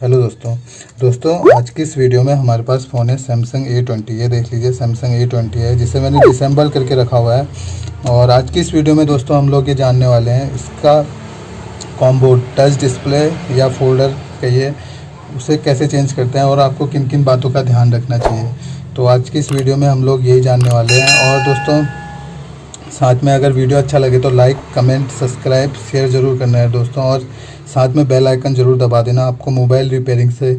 Hello दोस्तों आज की इस वीडियो में हमारे पास फ़ोन है सैमसंग A20। ये देख लीजिए सैमसंग A20 है, जिसे मैंने डिसेंबल करके रखा हुआ है। और आज की इस वीडियो में दोस्तों हम लोग ये जानने वाले हैं इसका कॉम्बो टच डिस्प्ले या फोल्डर कहिए, उसे कैसे चेंज करते हैं और आपको किन किन बातों का ध्यान रखना चाहिए। तो आज की इस वीडियो में हम लोग यही जानने वाले हैं। और दोस्तों साथ में अगर वीडियो अच्छा लगे तो लाइक, कमेंट, सब्सक्राइब, शेयर ज़रूर करना है दोस्तों। और साथ में बेल आइकन ज़रूर दबा देना, आपको मोबाइल रिपेयरिंग से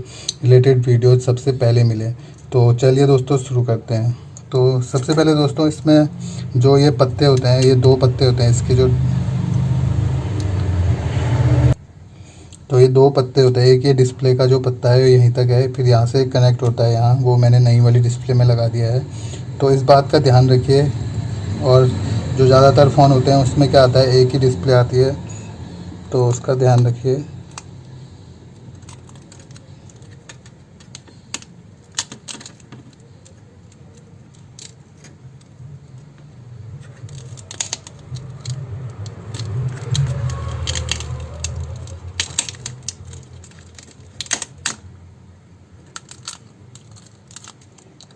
रिलेटेड वीडियो सबसे पहले मिले। तो चलिए दोस्तों शुरू करते हैं। तो सबसे पहले दोस्तों इसमें जो ये पत्ते होते हैं, ये 2 पत्ते होते हैं इसके, जो तो ये 2 पत्ते होते हैं। एक ये डिस्प्ले का जो पत्ता है यहीं तक है, फिर यहाँ से कनेक्ट होता है यहाँ, वो मैंने नई वाली डिस्प्ले में लगा दिया है। तो इस बात का ध्यान रखिए। और जो ज़्यादातर फ़ोन होते हैं उसमें क्या आता है, एक ही डिस्प्ले आती है, तो उसका ध्यान रखिए।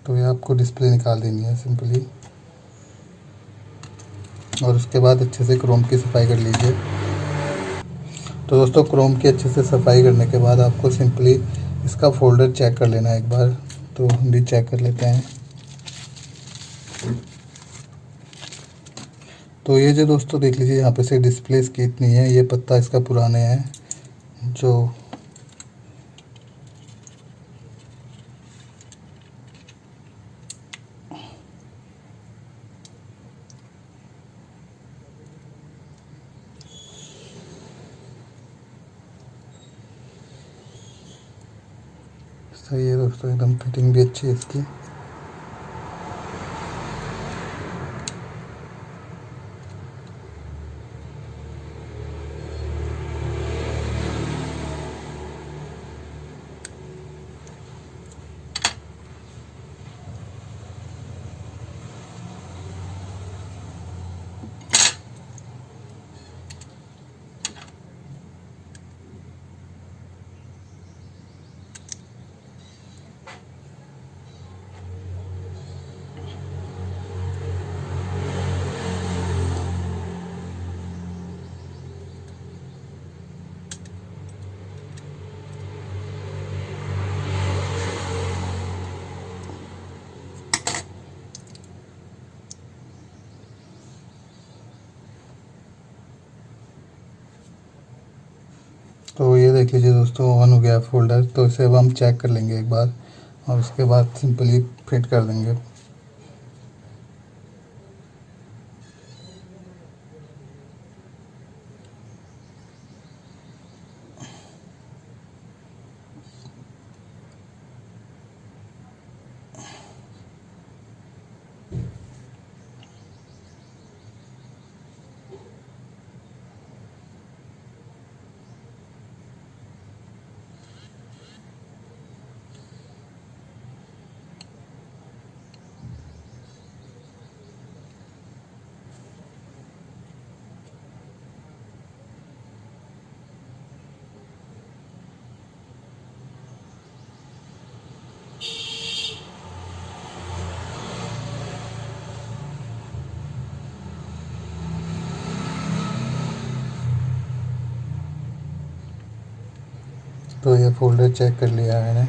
तो ये आपको डिस्प्ले निकाल देनी है सिंपली, और उसके बाद अच्छे से क्रोम की सफाई कर लीजिए। तो दोस्तों क्रोम की अच्छे से सफाई करने के बाद आपको सिंपली इसका फ़ोल्डर चेक कर लेना है एक बार। तो हम भी चेक कर लेते हैं। तो ये जो दोस्तों देख लीजिए, यहाँ पे से डिस्प्ले इसकी इतनी है, ये पत्ता इसका पुराने है जो सही है दोस्तों, एकदम फिटिंग भी अच्छी है इसकी। तो ये देख लीजिए दोस्तों, ऑन हो गया फोल्डर। तो इसे अब हम चेक कर लेंगे एक बार, और उसके बाद सिंपली फिट कर देंगे। तो ये फोल्डर चेक कर लिया है मैंने।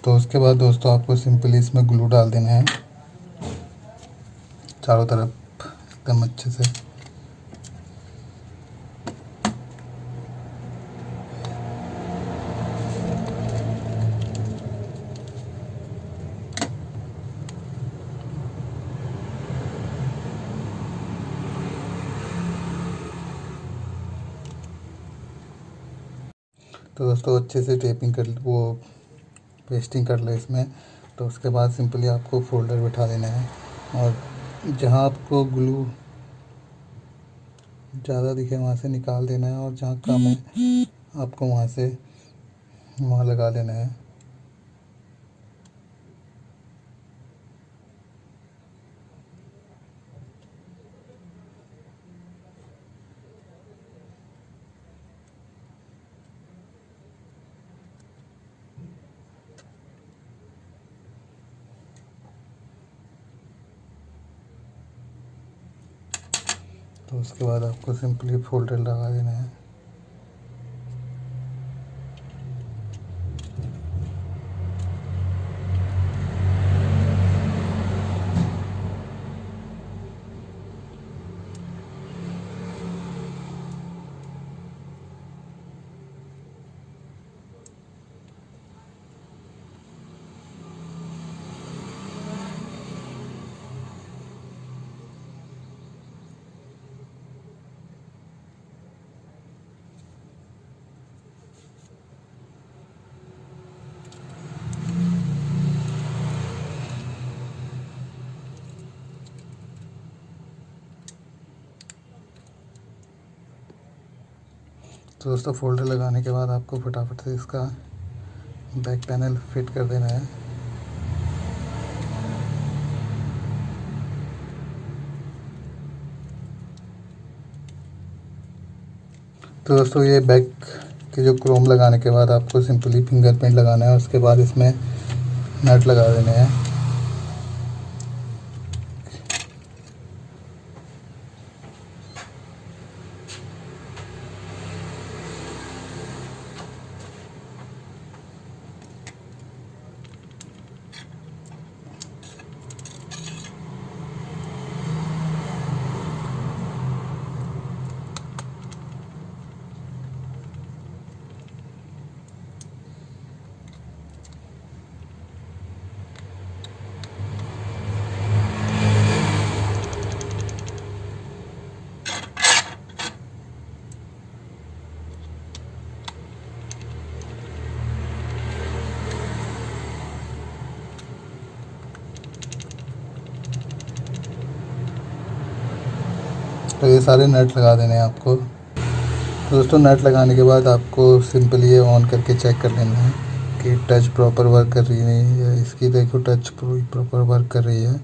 तो उसके बाद दोस्तों आपको सिंपली इसमें ग्लू डाल देना है चारों तरफ एकदम अच्छे से। तो दोस्तों अच्छे से टेपिंग कर वो पेस्टिंग कर ले इसमें। तो उसके बाद सिंपली आपको फोल्डर बिठा देना है और जहाँ आपको ग्लू ज़्यादा दिखे वहाँ से निकाल देना है और जहाँ कम है आपको वहाँ से वहाँ लगा लेना है। तो उसके बाद आपको सिंपली फोल्डर लगा देना है। तो दोस्तों फोल्डर लगाने के बाद आपको फटाफट से इसका बैक पैनल फिट कर देना है। तो दोस्तों ये बैक के जो क्रोम लगाने के बाद आपको सिंपली फिंगरप्रिंट लगाना है। उसके बाद इसमें नट लगा देने हैं। तो ये सारे नट लगा देने हैं आपको। तो दोस्तों नट लगाने के बाद आपको सिंपली ये ऑन करके चेक कर लेना है कि टच प्रॉपर वर्क कर रही है। इसकी देखो टच प्रॉपर वर्क कर रही है।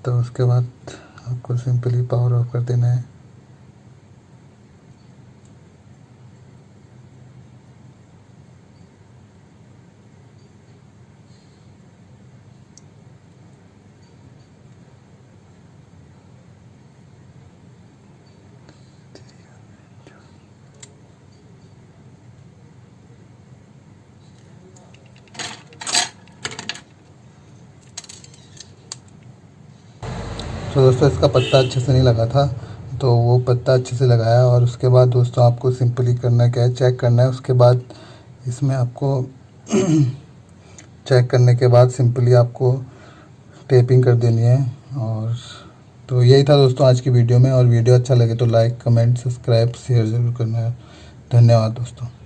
तो उसके बाद आपको सिंपली पावर ऑफ कर देना है। तो दोस्तों इसका पत्ता अच्छे से नहीं लगा था, तो वो पत्ता अच्छे से लगाया। और उसके बाद दोस्तों आपको सिंपली करना क्या है, चेक करना है। उसके बाद इसमें आपको चेक करने के बाद सिंपली आपको टेपिंग कर देनी है। और तो यही था दोस्तों आज की वीडियो में। और वीडियो अच्छा लगे तो लाइक, कमेंट, सब्सक्राइब, शेयर ज़रूर करना है। धन्यवाद दोस्तों।